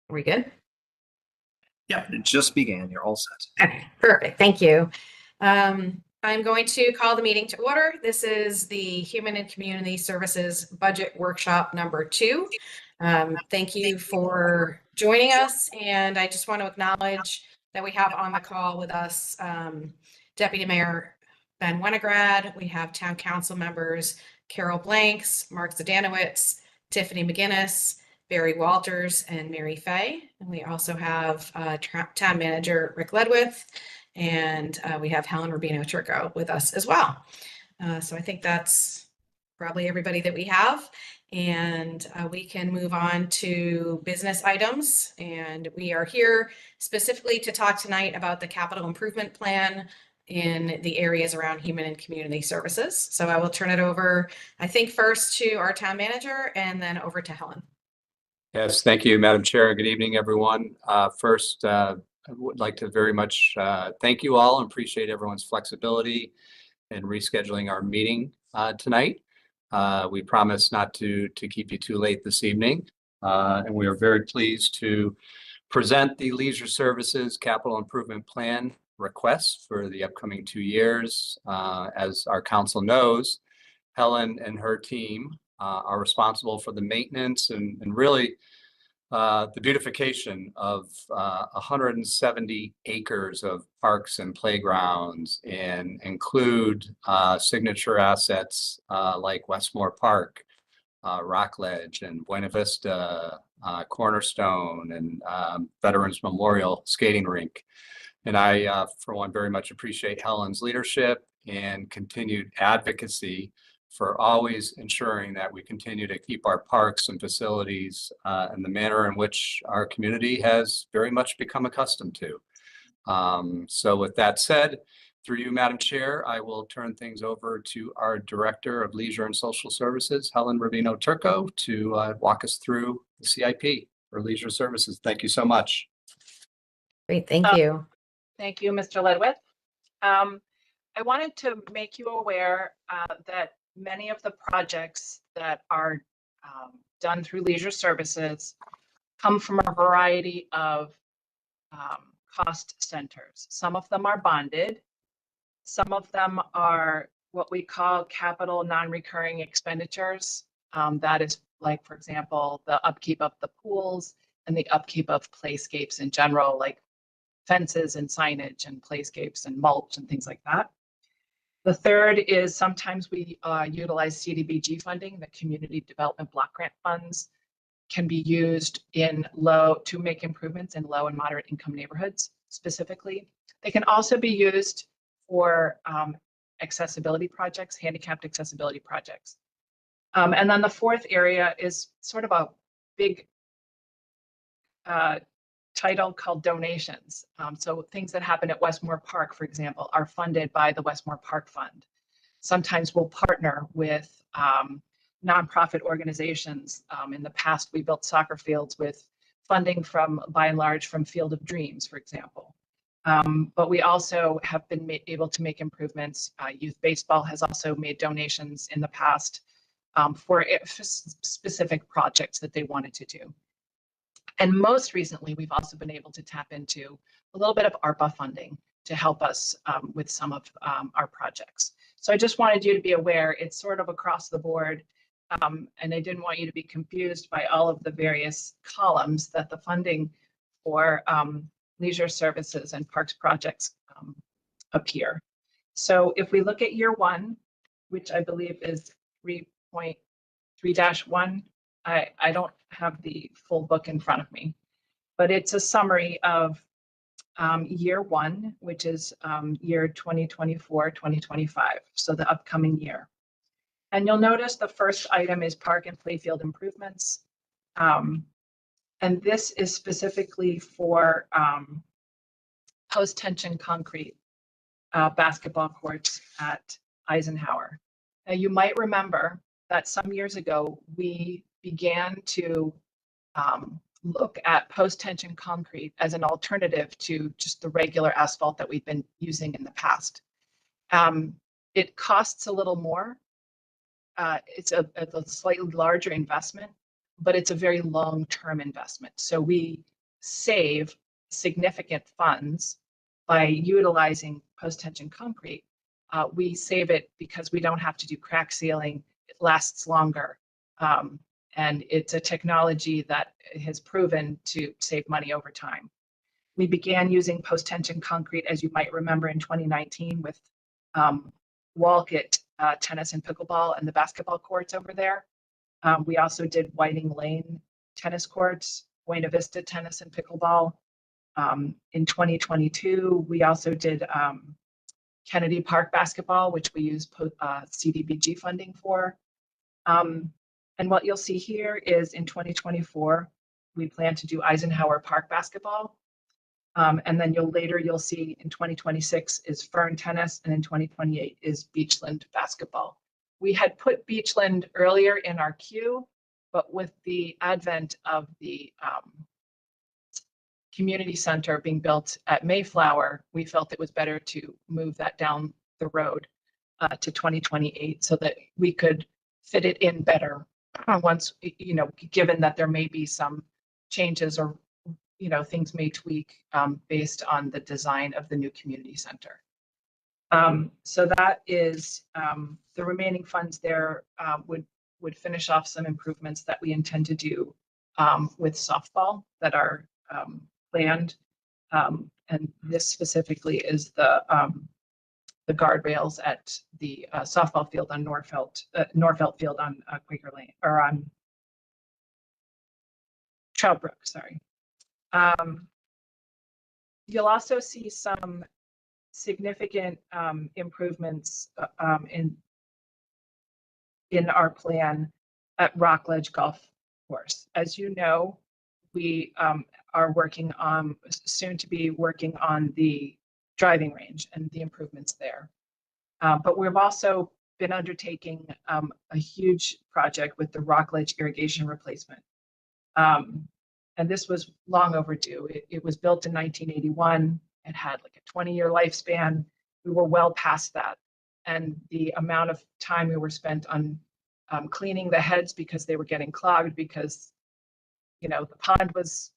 Are we good? Yep, it just began. You're all set. Okay, perfect. Thank you. I'm going to call the meeting to order. This is the Human and Community Services Budget Workshop number 2. Thank you for joining us, and I just want to acknowledge that we have on the call with us Deputy Mayor Ben Winograd. We have Town Council members Carol Blanks, Mark Zdanowitz, Tiffany McGinnis, Barry Walters, and Mary Fay. And we also have Town Manager Rick Ledwith, and we have Helen Rubino-Turco with us as well. So I think that's probably everybody that we have. And we can move on to business items. And we are here specifically to talk tonight about the capital improvement plan in the areas around human and community services. So I will turn it over, I think, first to our town manager and then over to Helen. Yes, thank you, Madam Chair. Good evening, everyone. First, I would like to very much thank you all and appreciate everyone's flexibility in rescheduling our meeting tonight. We promise not to keep you too late this evening, and we are very pleased to present the Leisure Services Capital Improvement Plan requests for the upcoming 2 years. As our council knows, Helen and her team are responsible for the maintenance and really the beautification of 170 acres of parks and playgrounds, and include signature assets like Westmore Park, Rockledge, and Buena Vista, Cornerstone, and Veterans Memorial Skating Rink. And I, for one, very much appreciate Helen's leadership and continued advocacy for always ensuring that we continue to keep our parks and facilities in the manner in which our community has very much become accustomed to. So with that said, through you, Madam Chair, I will turn things over to our Director of Leisure and Social Services, Helen Rubino-Turco, to walk us through the CIP for Leisure Services. Thank you so much. Great, thank you. Thank you, Mr. Ledwith. I wanted to make you aware that many of the projects that are done through Leisure Services come from a variety of cost centers. Some of them are bonded. Some of them are what we call capital non-recurring expenditures. That is, like, for example, the upkeep of the pools and the upkeep of playscapes in general, like fences and signage and playscapes and mulch and things like that. The third is sometimes we utilize CDBG funding. The Community Development Block Grant funds can be used to make improvements in low and moderate income neighborhoods specifically. They can also be used for accessibility projects, handicapped accessibility projects. And then the fourth area is sort of a big title called donations. So things that happen at Westmore Park, for example, are funded by the Westmore Park Fund. Sometimes we'll partner with nonprofit organizations. In the past, we built soccer fields with funding from, by and large, from Field of Dreams, for example. But we also have been able to make improvements. Youth Baseball has also made donations in the past for specific projects that they wanted to do. And most recently, we've also been able to tap into a little bit of ARPA funding to help us with some of our projects. So I just wanted you to be aware it's sort of across the board. And I didn't want you to be confused by all of the various columns that the funding for leisure services and parks projects appear. So if we look at year 1, which I believe is 3.3-1, I don't have the full book in front of me, but it's a summary of year 1, which is year 2024-2025, so the upcoming year. And you'll notice the first item is park and playfield improvements. And this is specifically for post-tension concrete basketball courts at Eisenhower. Now, you might remember that some years ago, we began to look at post-tension concrete as an alternative to just the regular asphalt that we've been using in the past. It costs a little more. It's a slightly larger investment, but it's a very long-term investment. So we save significant funds by utilizing post-tension concrete. We save it because we don't have to do crack sealing. It lasts longer. And it's a technology that has proven to save money over time. We began using post-tension concrete, as you might remember, in 2019 with Walcott tennis and pickleball and the basketball courts over there. We also did Whiting Lane tennis courts, Buena Vista tennis and pickleball. In 2022, we also did Kennedy Park basketball, which we use CDBG funding for. And what you'll see here is in 2024, we plan to do Eisenhower Park basketball. And then you'll see in 2026 is Fern tennis, and in 2028 is Beachland basketball. We had put Beachland earlier in our queue, but with the advent of the community center being built at Mayflower, we felt it was better to move that down the road to 2028 so that we could fit it in better once, given that there may be some changes or, things may tweak based on the design of the new community center. So that is the remaining funds there would finish off some improvements that we intend to do with softball that are planned. And this specifically is the guardrails at the softball field on Norfelt Field on Quaker Lane, or on Trout Brook, sorry. You'll also see some significant improvements in our plan at Rockledge Golf Course. As you know, we are working on, soon to be working on the driving range and the improvements there. But we've also been undertaking a huge project with the Rockledge irrigation replacement. And this was long overdue. It was built in 1981. It had like a 20-year lifespan. We were well past that. And the amount of time we were spent on cleaning the heads because they were getting clogged because, the pond was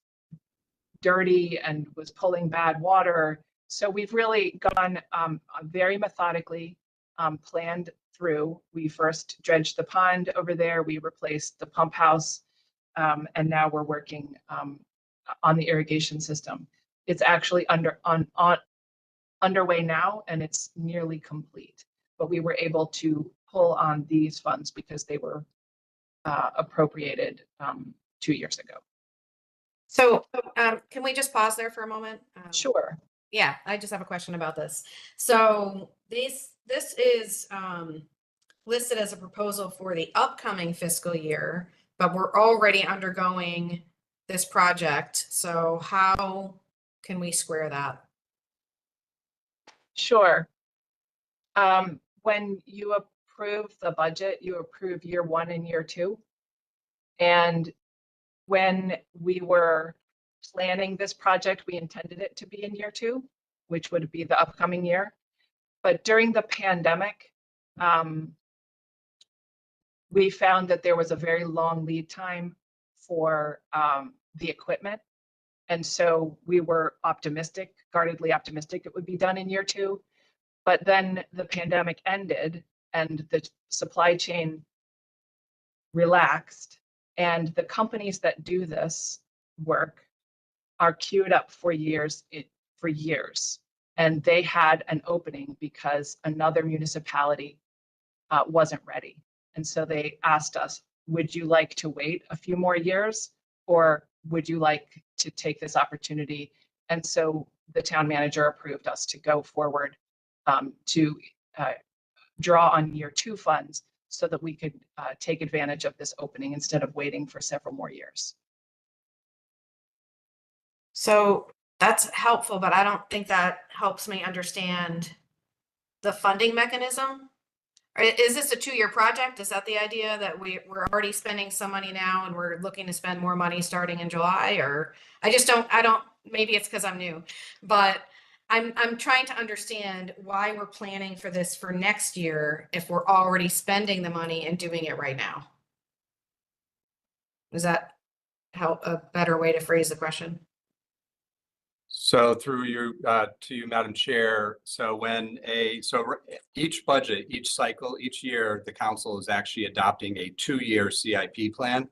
dirty and was pulling bad water. So we've really gone very methodically planned through. We first dredged the pond over there. We replaced the pump house. And now we're working on the irrigation system. It's actually underway now, and it's nearly complete. But we were able to pull on these funds because they were appropriated 2 years ago. So can we just pause there for a moment? Sure. Yeah, I just have a question about this. So this is listed as a proposal for the upcoming fiscal year, but we're already undergoing this project. So how can we square that? Sure. When you approve the budget, you approve year 1 and year 2. And when we were planning this project, we intended it to be in year 2, which would be the upcoming year. But during the pandemic, we found that there was a very long lead time for the equipment. And so we were optimistic, guardedly optimistic it would be done in year 2. But then the pandemic ended and the supply chain relaxed. And the companies that do this work are queued up for years. And they had an opening because another municipality wasn't ready. And so they asked us, would you like to wait a few more years, or would you like to take this opportunity? And so the town manager approved us to go forward to draw on year 2 funds so that we could take advantage of this opening instead of waiting for several more years. So that's helpful, but I don't think that helps me understand the funding mechanism. Is this a 2-year project? Is that the idea that we're already spending some money now and we're looking to spend more money starting in July? Or I don't, maybe it's because I'm new, but I'm trying to understand why we're planning for this for next year if we're already spending the money and doing it right now. Is that a better way to phrase the question? So through you, to you, Madam Chair, so each budget, each cycle, each year, the council is actually adopting a 2-year CIP plan.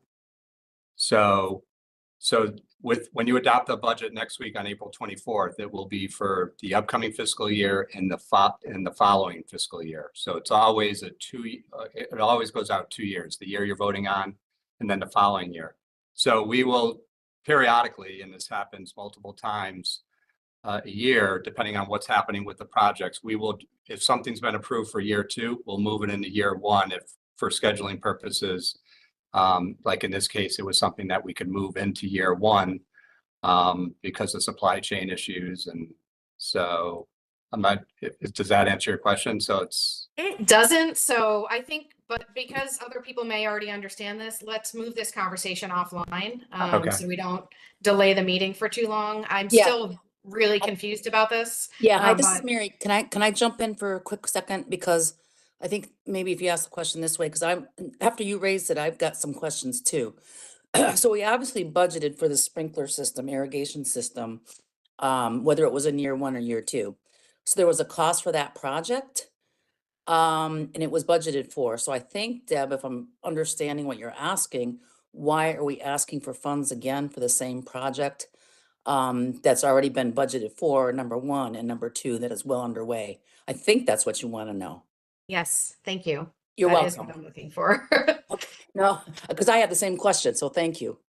So when you adopt the budget next week on April 24th, it will be for the upcoming fiscal year and the following fiscal year. So it's always it always goes out 2 years, the year you're voting on, and then the following year. So we will periodically, and this happens multiple times a year, depending on what's happening with the projects, we will, if something's been approved for year 2, we'll move it into year 1 if for scheduling purposes. Like in this case, it was something that we could move into year 1 because of supply chain issues. And so does that answer your question? So It doesn't. So I think, but because other people may already understand this, let's move this conversation offline. Okay. So we don't delay the meeting for too long. I'm Yeah. still really confused about this. Yeah, hi, this is but- Mary. Can I jump in for a quick second? Because I think maybe if you ask the question this way, because after you raised it, I've got some questions too. So we obviously budgeted for the sprinkler system, irrigation system, whether it was in year 1 or year 2. So there was a cost for that project. And it was budgeted for. So I think, Deb, if I'm understanding what you're asking, why are we asking for funds again for the same project? That's already been budgeted for, number 1, and number 2, that is well underway. I think that's what you want to know. Yes, thank you. You're That is welcome. what I'm looking for. No, because I have the same question, so thank you.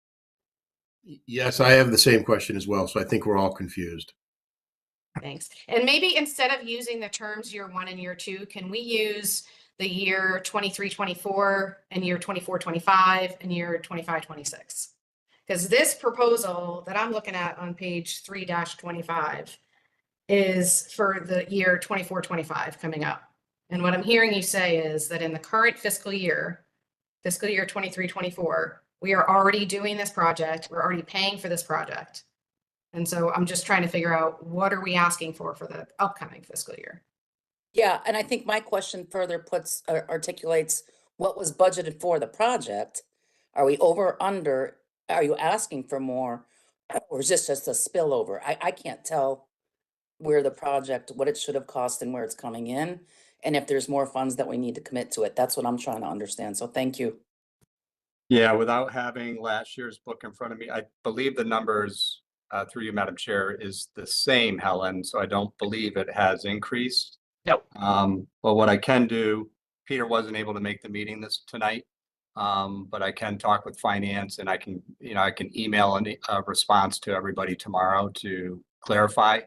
Yes, I have the same question as well. So I think we're all confused. Thanks. And maybe instead of using the terms year 1 and year 2, can we use the year 23-24 and year 24-25 and year 25-26? Because this proposal that I'm looking at on page 3-25 is for the year 24-25 coming up. And what I'm hearing you say is that in the current fiscal year 23-24, we are already doing this project. We're already paying for this project. And so I'm just trying to figure out, what are we asking for the upcoming fiscal year? Yeah, and I think my question further articulates what was budgeted for the project. Are we over or under? Are you asking for more, or is this just a spillover? I can't tell where the project, what it should have cost and where it's coming in, and if there's more funds that we need to commit to it. That's what I'm trying to understand. So thank you. yeah, without having last year's book in front of me, I believe the numbers through you, Madam Chair, is the same, Helen. So I don't believe it has increased. Nope. But what I can do, Peter wasn't able to make the meeting tonight, but I can talk with finance, and I can email a response to everybody tomorrow to clarify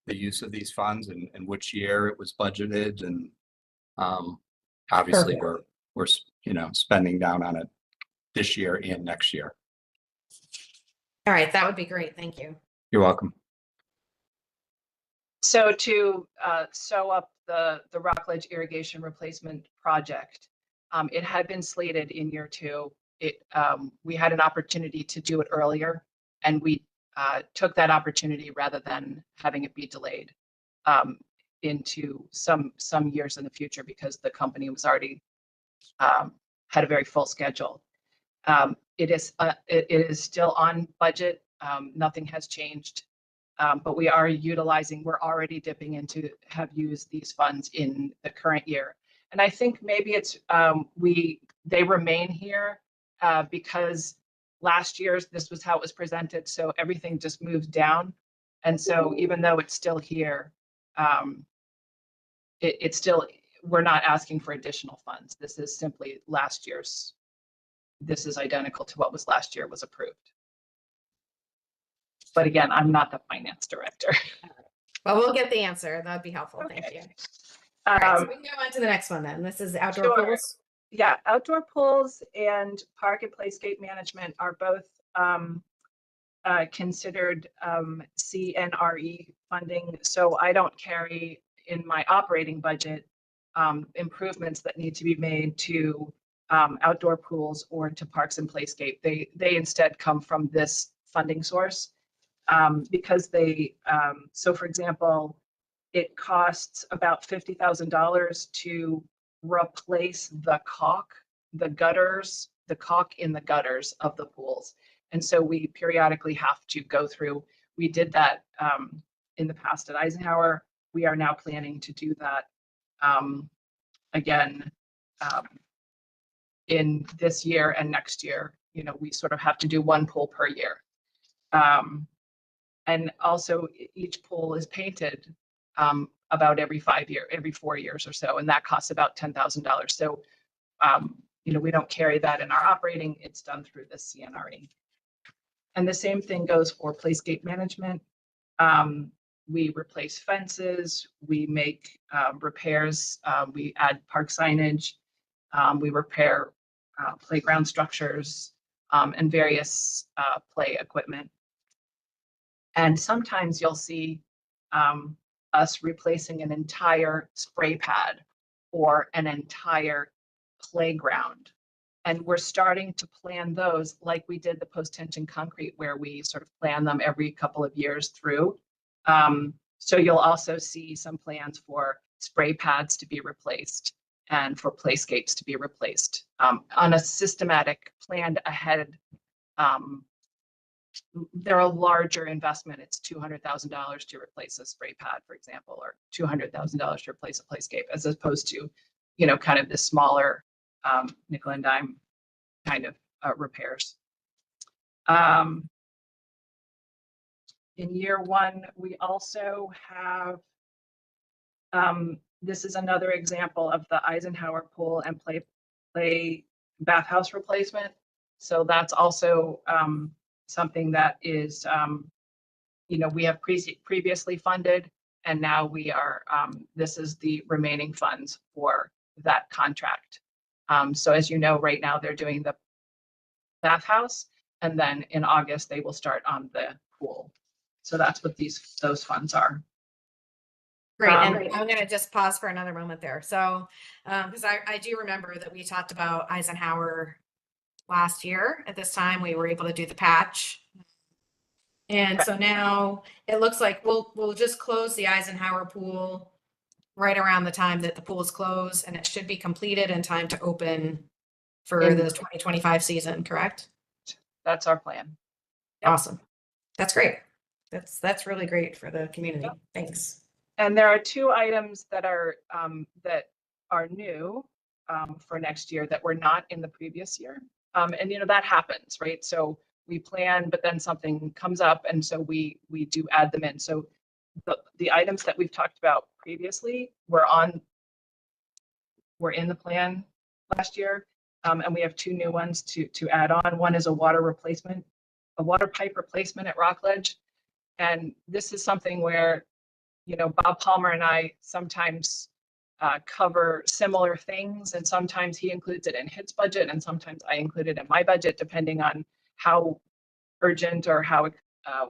the use of these funds and which year it was budgeted. And obviously we're spending down on it this year and next year. All right, that would be great. Thank you. You're welcome. So to sew up the Rockledge irrigation replacement project, it had been slated in year 2. We had an opportunity to do it earlier, and we took that opportunity rather than having it be delayed into some years in the future, because the company was already had a very full schedule. It is still on budget. Nothing has changed. But we are we're already dipping into, have used these funds in the current year. And I think maybe it's, they remain here because last year's, this was how it was presented. So everything just moved down. And so even though it's still here, it's still, we're not asking for additional funds. This is simply last year's. This is identical to what was last year was approved. But again, I'm not the finance director. Well, we'll get the answer. That'd be helpful. Thank you. All right, so we can go on to the next one then. This is outdoor Sure. pools. Yeah, outdoor pools and park and playscape management are both considered CNRE funding. So I don't carry in my operating budget improvements that need to be made to outdoor pools or to parks and playscape. They instead come from this funding source because so for example, it costs about $50,000 to replace the caulk in the gutters of the pools. And so we periodically have to go through, we did that in the past at Eisenhower. We are now planning to do that again in this year and next year. You know, we sort of have to do one pool per year. And also each pool is painted about every 4 years or so, and that costs about $10,000. So, you know, we don't carry that in our operating, it's done through the CNRE. And the same thing goes for playscape management. We replace fences, we make repairs, we add park signage, we repair playground structures and various play equipment. And sometimes you'll see us replacing an entire spray pad or an entire playground. And we're starting to plan those like we did the post-tension concrete, where we sort of plan them every couple of years through. So you'll also see some plans for spray pads to be replaced and for playscapes to be replaced on a systematic, planned ahead. They're a larger investment. It's $200,000 to replace a spray pad, for example, or $200,000 to replace a playscape, as opposed to, you know, kind of the smaller nickel and dime kind of repairs. In year one, we also have, this is another example of the Eisenhower pool and play bathhouse replacement. So that's also something that is, you know, we have previously funded, and now we are, this is the remaining funds for that contract. So as you know, right now they're doing the bathhouse, and then in August they will start on the pool. So that's what those funds are. Great, and I'm going to just pause for another moment there. So, because I do remember that we talked about Eisenhower last year. At this time, we were able to do the patch. And so now it looks like we'll just close the Eisenhower pool right around the time that the pool is closed, and it should be completed in time to open for the 2025 season, correct? That's our plan. Yep. Awesome. That's great. That's really great for the community. Yep. Thanks. And there are two items that are new for next year that were not in the previous year. And you know, that happens, right? So we plan, but then something comes up, and so we do add them in. So the items that we've talked about previously were in the plan last year, and we have two new ones to add on. One is a water pipe replacement at Rockledge, and this is something where, you know, Bob Palmer and I sometimes cover similar things, and sometimes he includes it in his budget, and sometimes I include it in my budget, depending on how urgent or how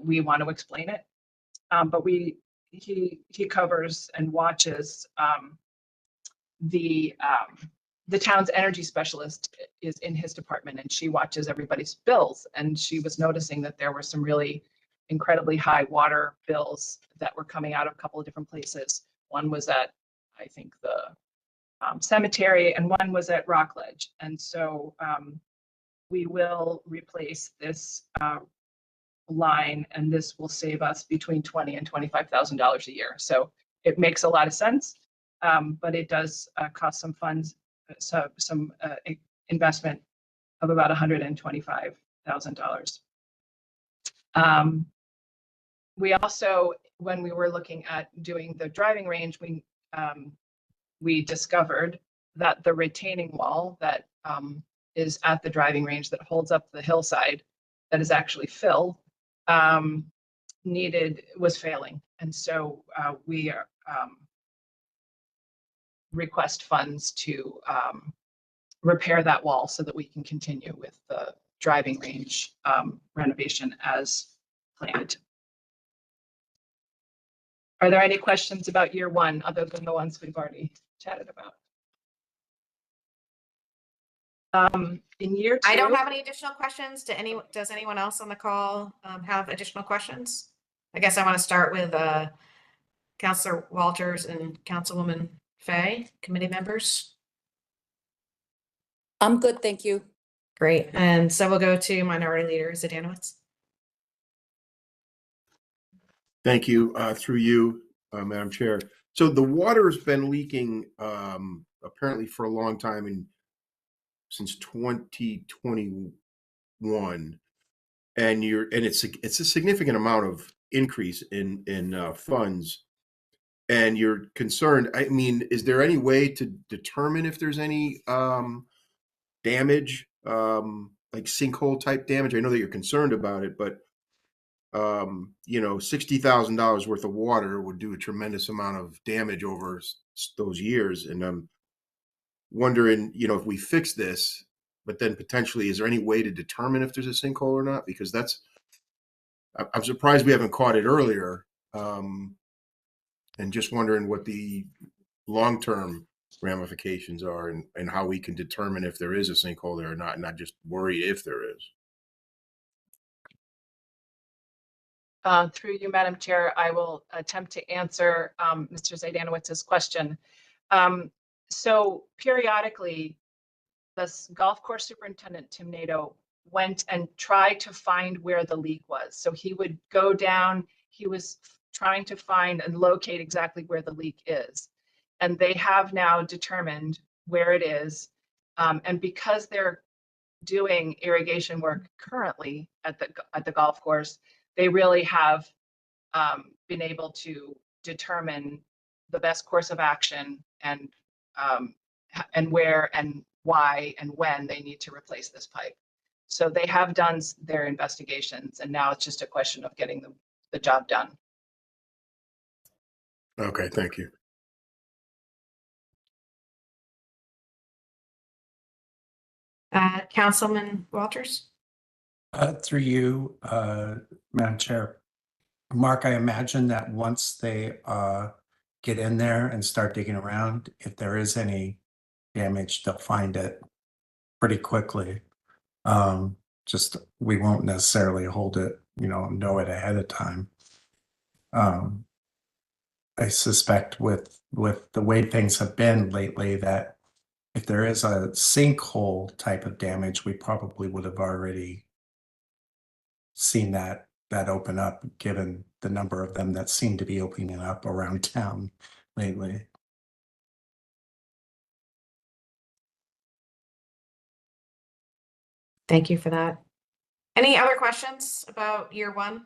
we want to explain it. But he covers and watches the town's energy specialist is in his department, and she watches everybody's bills, and she was noticing that there were some really incredibly high water bills that were coming out of a couple of different places. One was at, I think, the cemetery, and one was at Rockledge. And so we will replace this line, and this will save us between $20,000 and $25,000 a year. So it makes a lot of sense, but it does cost some funds, some investment of about $125,000. We also, when we were looking at doing the driving range, we discovered that the retaining wall that is at the driving range that holds up the hillside, that is actually fill, was failing. And so we are request funds to repair that wall so that we can continue with the driving range renovation as planned. Are there any questions about year one other than the ones we've already chatted about? In year two, I don't have any additional questions. Does anyone else on the call have additional questions? I guess I want to start with Councilor Walters and Councilwoman Fay, committee members. I'm good, thank you. Great. And so we'll go to Minority Leader Zdanowicz. Thank you. Through you, Madam Chair. So the water's been leaking apparently for a long time, and since 2021, and it's a significant amount of increase in funds. And you're concerned. I mean, is there any way to determine if there's any damage, like sinkhole type damage? I know that you're concerned about it, but $60,000 worth of water would do a tremendous amount of damage over those years. And I'm wondering, if we fix this, but then potentially, is there any way to determine if there's a sinkhole or not? Because I'm surprised we haven't caught it earlier. And just wondering what the long-term ramifications are and how we can determine if there is a sinkhole there or not just worry if there is. Through you, Madam Chair, I will attempt to answer Mr. Zdanowicz's question. So periodically, the golf course superintendent, Tim Nato, went and tried to find where the leak was. So he would go down, he was trying to find and locate exactly where the leak is. And they have now determined where it is. And because they're doing irrigation work currently at the golf course, they really have been able to determine the best course of action and where and why and when they need to replace this pipe. So they have done their investigations, and now it's just a question of getting the job done. Okay, thank you. Councilman Walters? Through you, Madam Chair. Mark, I imagine that once they get in there and start digging around, if there is any damage, they'll find it pretty quickly. Just we won't necessarily hold it, know it ahead of time. I suspect with the way things have been lately that if there is a sinkhole type of damage, we probably would have already seen that open up, given the number of them that seem to be opening up around town lately. Thank you for that. Any other questions about year one?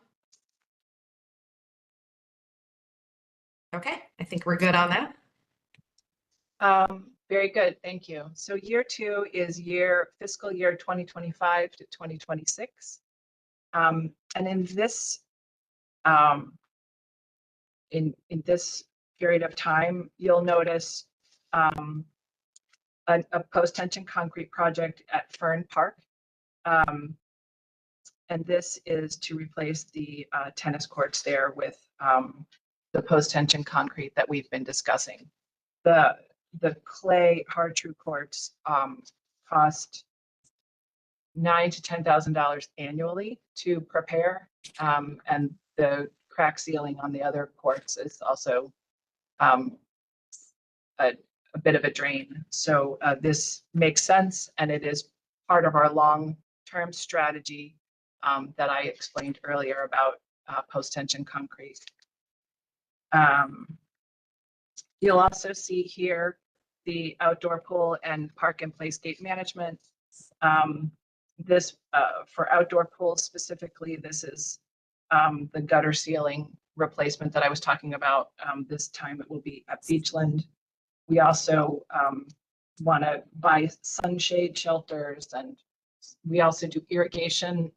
Okay, I think we're good on that. Very good, thank you. So year two is fiscal year 2025 to 2026. And in this in this period of time, you'll notice a post-tension concrete project at Fern Park. And this is to replace the tennis courts there with the post-tension concrete that we've been discussing. The clay hard true courts cost $9,000 to $10,000 annually to prepare, and the crack sealing on the other courts is also a bit of a drain. So this makes sense, and it is part of our long-term strategy that I explained earlier about post-tension concrete. You'll also see here the outdoor pool and park and place gate management. This for outdoor pools specifically, this is the gutter sealing replacement that I was talking about. This time it will be at Beachland. We also want to buy sunshade shelters, and we also do irrigation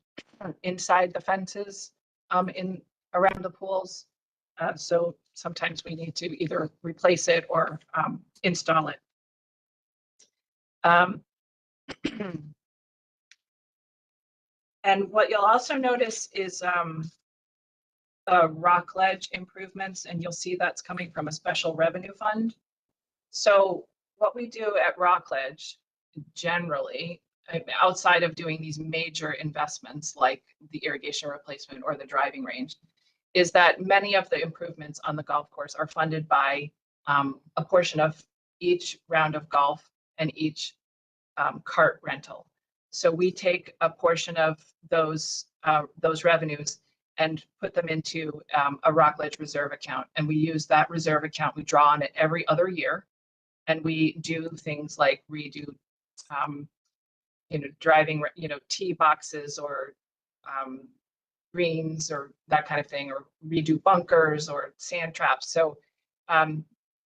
inside the fences around the pools. So sometimes we need to either replace it or install it. And what you'll also notice is rock ledge improvements, and you'll see that's coming from a special revenue fund. So what we do at Rock Ledge generally, outside of doing these major investments like the irrigation replacement or the driving range, is that many of the improvements on the golf course are funded by a portion of each round of golf and each cart rental. So we take a portion of those revenues and put them into a Rockledge reserve account. And we use that reserve account. We draw on it every other year. And we do things like redo, driving, tee boxes or greens or that kind of thing, or redo bunkers or sand traps. So,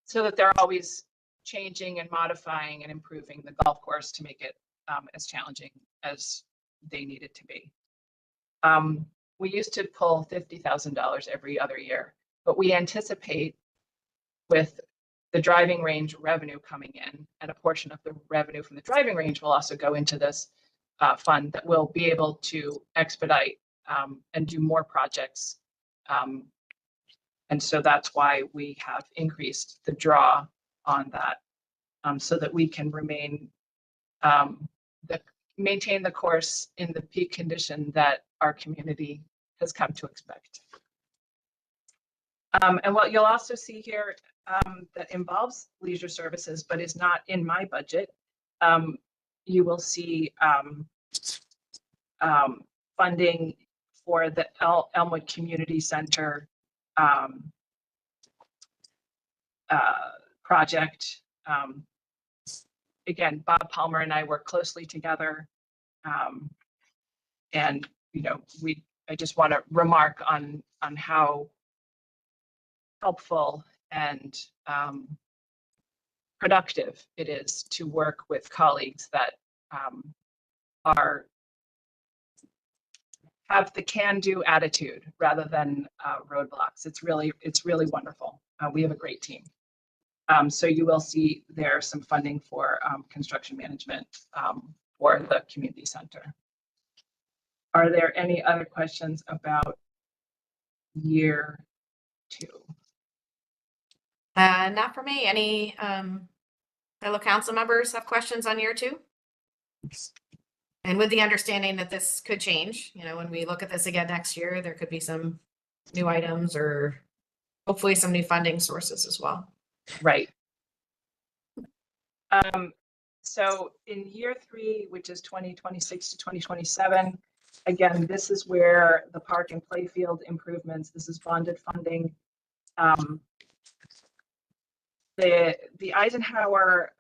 so that they're always changing and modifying and improving the golf course to make it as challenging as they need it to be. We used to pull $50,000 every other year, but we anticipate with the driving range revenue coming in, and a portion of the revenue from the driving range will also go into this fund, that will be able to expedite and do more projects. And so that's why we have increased the draw on that, so that we can maintain the course in the peak condition that our community has come to expect. And what you'll also see here that involves leisure services, but is not in my budget, you will see funding for the Elmwood Community Center project. Again, Bob Palmer and I work closely together. And, I just want to remark on how helpful and productive it is to work with colleagues that have the can-do attitude rather than roadblocks. It's really wonderful. We have a great team. So you will see there some funding for construction management for the community center. Are there any other questions about year 2? Not for me. Any fellow council members have questions on year 2? And with the understanding that this could change, when we look at this again next year, there could be some new items or hopefully some new funding sources as well. Right. So in year 3, which is 2026 to 2027, again, this is where the park and play field improvements, this is bonded funding. The Eisenhower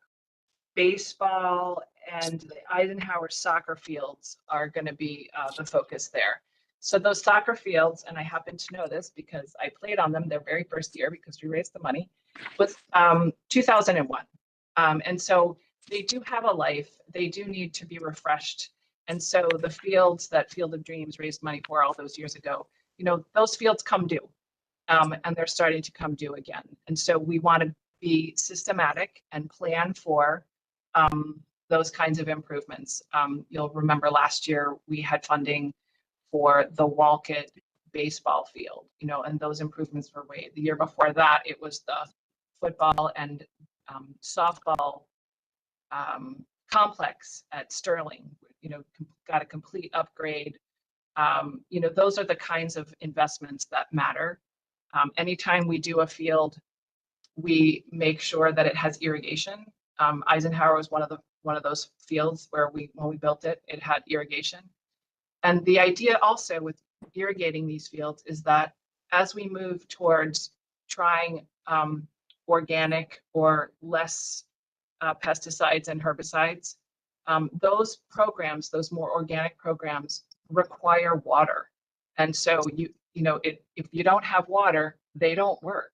baseball and the Eisenhower soccer fields are going to be the focus there. So those soccer fields, and I happen to know this because I played on them their very first year because we raised the money, was 2001. And so they do have a life. They do need to be refreshed. And so the fields that Field of Dreams raised money for all those years ago, those fields come due, and they're starting to come due again. And so we want to be systematic and plan for those kinds of improvements. You'll remember last year we had funding for the Walcott baseball field, and those improvements were made. The year before that, it was the football and softball complex at Sterling, got a complete upgrade. Those are the kinds of investments that matter. Anytime we do a field, we make sure that it has irrigation. Eisenhower was one of those fields where when we built it, it had irrigation. And the idea also with irrigating these fields is that as we move towards trying organic or less pesticides and herbicides, those programs, those more organic programs, require water. And so if you don't have water, they don't work.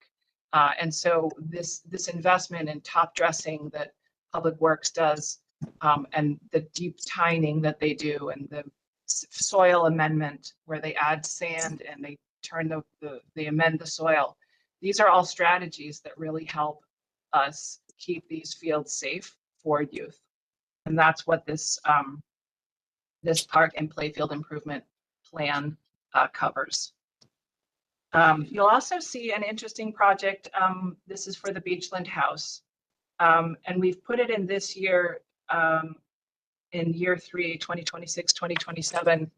And so this investment in top dressing that Public Works does, and the deep tining that they do, and the soil amendment where they add sand and they turn they amend the soil. These are all strategies that really help us keep these fields safe for youth. And that's what this park and playfield improvement plan covers. You'll also see an interesting project. This is for the Beachland House. And we've put it in this year, in year 3, 2026, 2027.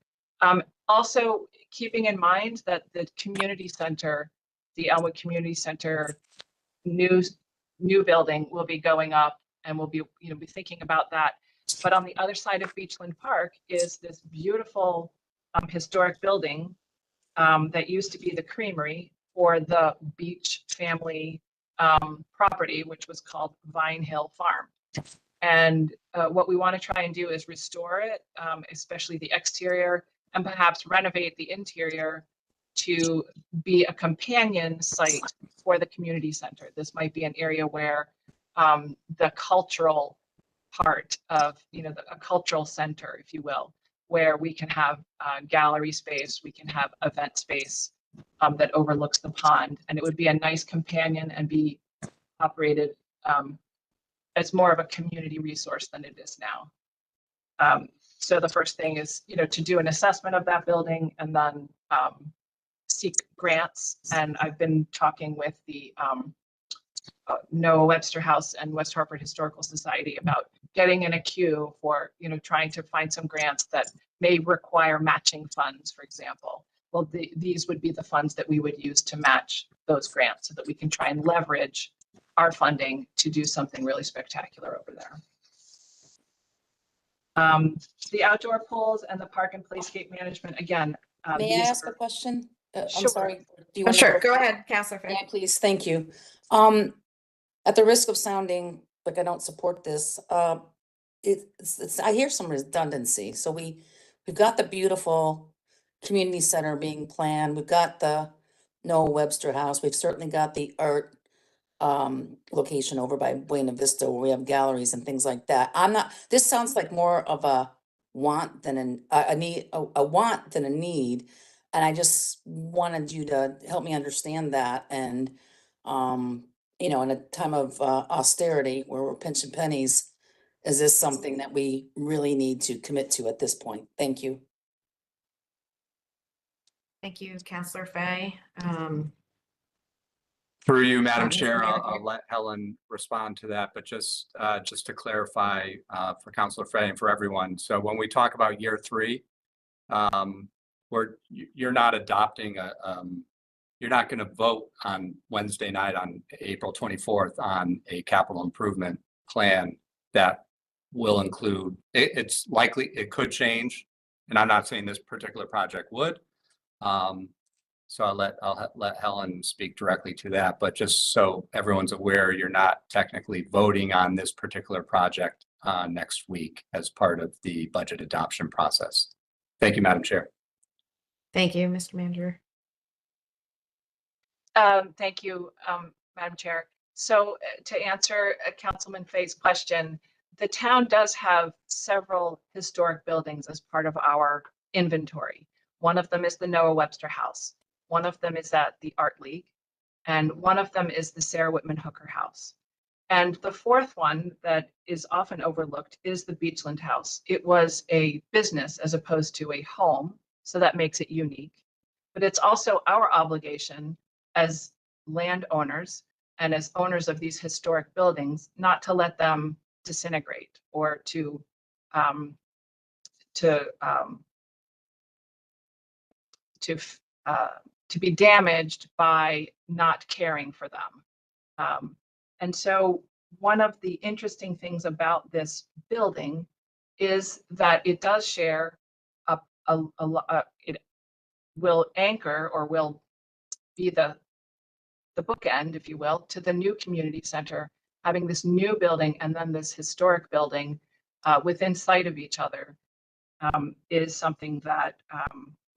Also keeping in mind that the community center, the Elmwood Community Center new building will be going up, and we'll be thinking about that. But on the other side of Beachland Park is this beautiful historic building that used to be the creamery for the Beach family property, which was called Vine Hill Farm. And what we want to try and do is restore it, especially the exterior, and perhaps renovate the interior to be a companion site for the community center. This might be an area where the cultural part of, a cultural center, if you will, where we can have gallery space, we can have event space that overlooks the pond. And it would be a nice companion and be operated as more of a community resource than it is now. So the first thing is, to do an assessment of that building and then seek grants. And I've been talking with the Noah Webster House and West Hartford Historical Society about getting in a queue for, trying to find some grants that may require matching funds, for example. Well, these would be the funds that we would use to match those grants so that we can try and leverage our funding to do something really spectacular over there. The outdoor pools and the park and playscape management, again. May I ask a question? I'm Sure. sorry. Do you Oh, want sure. Go ahead, Counselor Fay. Yeah, please. Thank you. At the risk of sounding like I don't support this, it's I hear some redundancy. So we've got the beautiful community center being planned. We've got the Noah Webster House. We've certainly got the art location over by Buena Vista where we have galleries and things like that. This sounds like more of a want than a need, a want than a need. And I just wanted you to help me understand that. And, in a time of austerity where we're pinching pennies, is this something that we really need to commit to at this point? Thank you. Thank you, Counselor Fay. Through you, Madam Mr. Chair, Manager. I'll let Helen respond to that, but just to clarify for Councilor Frey and for everyone. So when we talk about year 3, you're not adopting you're not going to vote on Wednesday night on April 24th on a capital improvement plan that will include, it's likely it could change, and I'm not saying this particular project would. So I'll let Helen speak directly to that, but just so everyone's aware, you're not technically voting on this particular project next week as part of the budget adoption process. Thank you, Madam Chair. Thank you, Mr. Manager. Thank you, Madam Chair. So to answer Councilman Fay's question, the town does have several historic buildings as part of our inventory. One of them is the Noah Webster House. One of them is at the Art League, and one of them is the Sarah Whitman Hooker House. And the fourth one that is often overlooked is the Beachland House. It was a business as opposed to a home, so that makes it unique. But it's also our obligation as landowners and as owners of these historic buildings not to let them disintegrate or to be damaged by not caring for them. And so one of the interesting things about this building is that it does share it will anchor or will be the bookend, if you will, to the new community center, having this new building and then this historic building within sight of each other is something that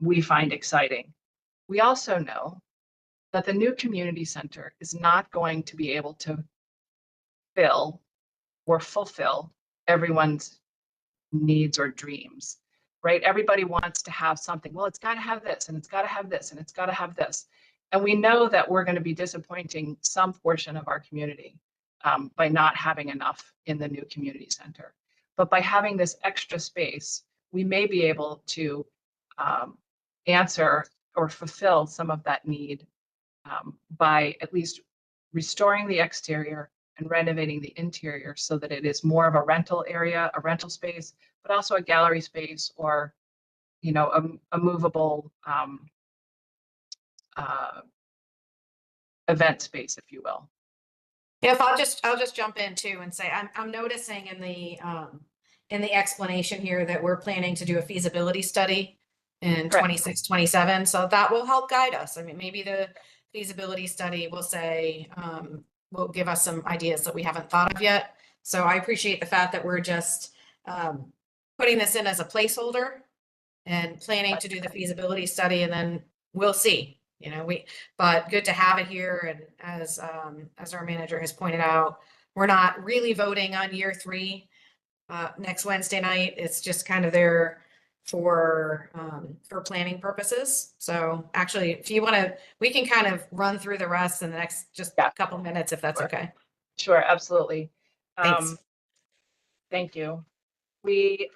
we find exciting. We also know that the new community center is not going to be able to fill or fulfill everyone's needs or dreams, right? Everybody wants to have something. Well, it's got to have this, and it's got to have this, and it's got to have this. And we know that we're going to be disappointing some portion of our community by not having enough in the new community center. But by having this extra space, we may be able to answer or fulfill some of that need by at least restoring the exterior and renovating the interior so that it is more of a rental area, a rental space, but also a gallery space or, a movable event space, if you will. If I'll just jump in too and say I'm noticing in the explanation here that we're planning to do a feasibility study in 26, 27. So that will help guide us. I mean, maybe the feasibility study will say, will give us some ideas that we haven't thought of yet. So I appreciate the fact that we're just putting this in as a placeholder and planning to do the feasibility study, and then we'll see. You know, but good to have it here. And as our manager has pointed out, we're not really voting on year 3 next Wednesday night. It's just kind of there for planning purposes. So actually, if you want to, we can kind of run through the rest in the next just a couple minutes, if that's okay. Sure, absolutely. Thanks. Thank you. We,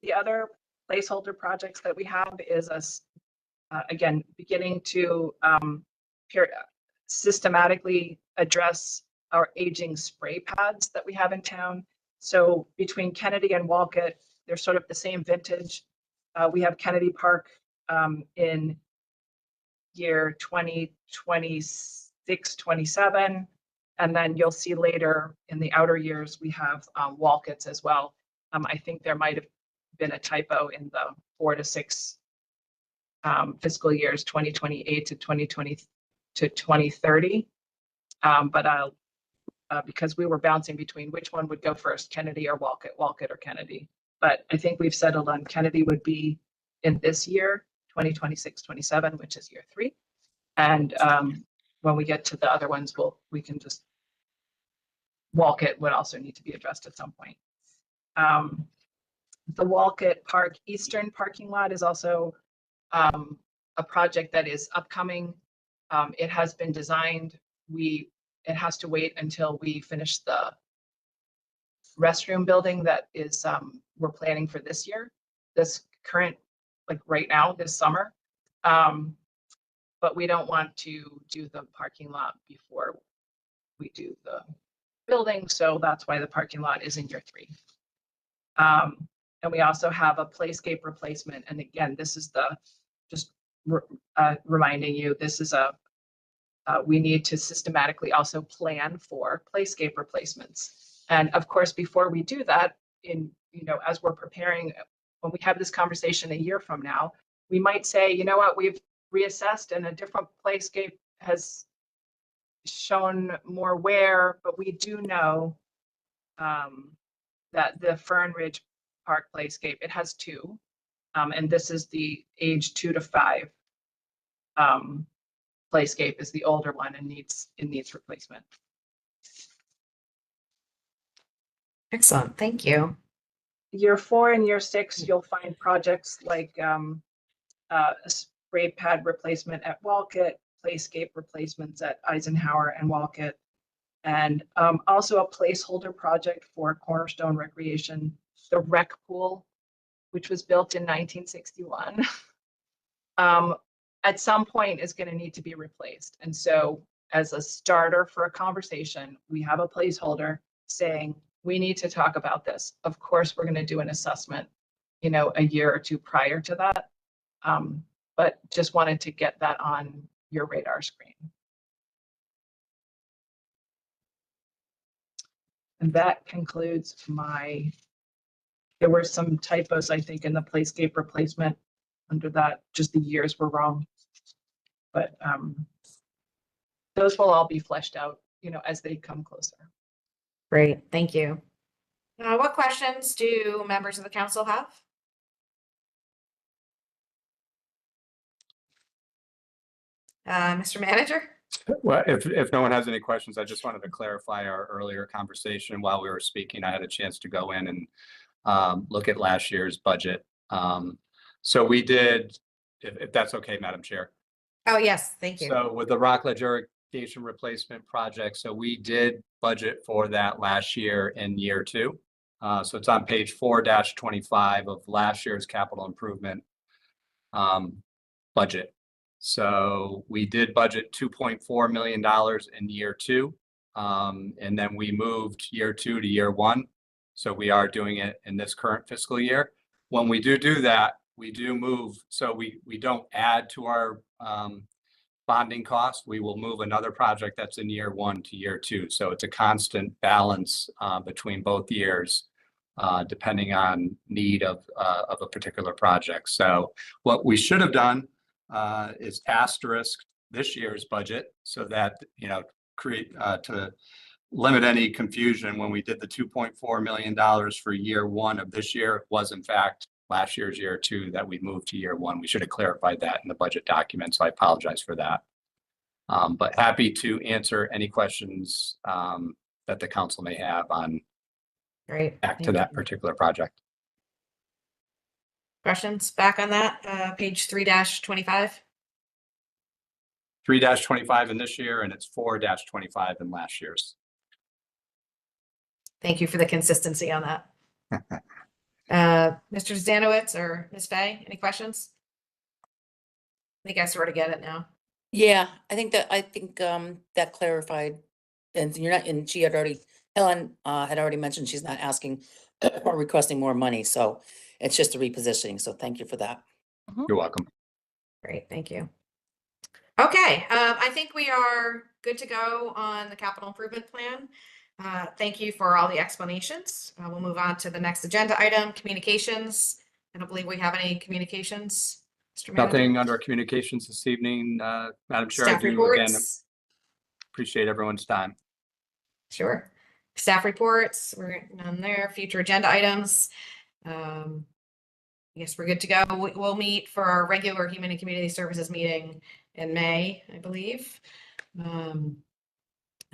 the other placeholder projects that we have is us, again, beginning to systematically address our aging spray pads that we have in town. So between Kennedy and Walcott, they're sort of the same vintage. We have Kennedy Park in year 2026, 27. And then you'll see later in the outer years, we have Walcott's as well. I think there might have been a typo in the 4 to 6 fiscal years, 2028 to 2020 to 2030. But because we were bouncing between which one would go first, Kennedy or Walcott or Kennedy. But I think we've settled on Kennedy would be in this year, 2026, 27, which is year 3. And when we get to the other ones, we can just, Walcott would also need to be addressed at some point. The Walcott Park Eastern parking lot is also a project that is upcoming. It has been designed. It has to wait until we finish the restroom building that is we're planning for this year, this current, like right now, this summer. But we don't want to do the parking lot before we do the building. So that's why the parking lot is in year 3. And we also have a playscape replacement. And again, this is just reminding you, this is we need to systematically also plan for playscape replacements. And of course, before we do that, as we're preparing, when we have this conversation a year from now, we might say, you know what, we've reassessed and a different playscape has shown more wear, but we do know that the Fern Ridge Park playscape, it has 2, and this is the age 2 to 5 playscape is the older one and it needs replacement. Excellent, thank you. Year 4 and year 6, you'll find projects like a spray pad replacement at Walcott, playscape replacements at Eisenhower and Walcott, and also a placeholder project for Cornerstone Recreation, the rec pool, which was built in 1961. At some point is going to need to be replaced. And so as a starter for a conversation, we have a placeholder saying, we need to talk about this. Of course, we're going to do an assessment, a year or 2 prior to that. But just wanted to get that on your radar screen. And that concludes there were some typos, I think, in the playscape replacement under that, just the years were wrong. But those will all be fleshed out, as they come closer. Great, thank you. What questions do members of the council have? Mr. Manager? Well, if no one has any questions, I just wanted to clarify our earlier conversation. While we were speaking, I had a chance to go in and look at last year's budget. So we did, if that's okay, Madam Chair. Oh, yes, thank you. So with the Rockledge irrigation replacement project, so we did budget for that last year in year 2. So it's on page 4-25 of last year's capital improvement budget. So we did budget $2.4 million in year 2. And then we moved year 2 to year 1. So we are doing it in this current fiscal year. When we do that, we do move. So we don't add to our bonding cost. We will move another project that's in year 1 to year 2. So it's a constant balance between both years depending on need of a particular project. So what we should have done is asterisk this year's budget so that, create to limit any confusion. When we did the $2.4 million for year one of this year, it was in fact last year's year two that we moved to year one. We should have clarified that in the budget document, so I apologize for that. But happy to answer any questions that the council may have on Great. back to Thank that you. particular project. Questions back on that, page 3-25? 3-25 in this year, and it's 4-25 in last year's. Thank you for the consistency on that. Mr. Zanowitz or Ms. Fay, any questions? I think I sort of get it now. Yeah, I think that clarified, and and she had already, Helen had already mentioned she's not asking or requesting more money, so it's just a repositioning, so thank you for that. You're welcome. Great, thank you. Okay, I think we are good to go on the capital improvement plan. Thank you for all the explanations. We'll move on to the next agenda item, communications. I don't believe we have any communications. Mr. Manager. Nothing under communications this evening, Madam Chair. I Staff do again reports. appreciate everyone's time. Sure. Staff reports, we're none there. Future agenda items. Yes, we're good to go. We'll meet for our regular Human and Community Services meeting in May, I believe. And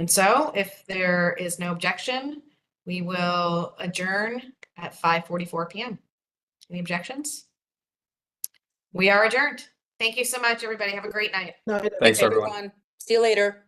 so if there is no objection, we will adjourn at 5:44 p.m. Any objections? We are adjourned. Thank you so much, everybody. Have a great night. Thanks, everyone. See you later.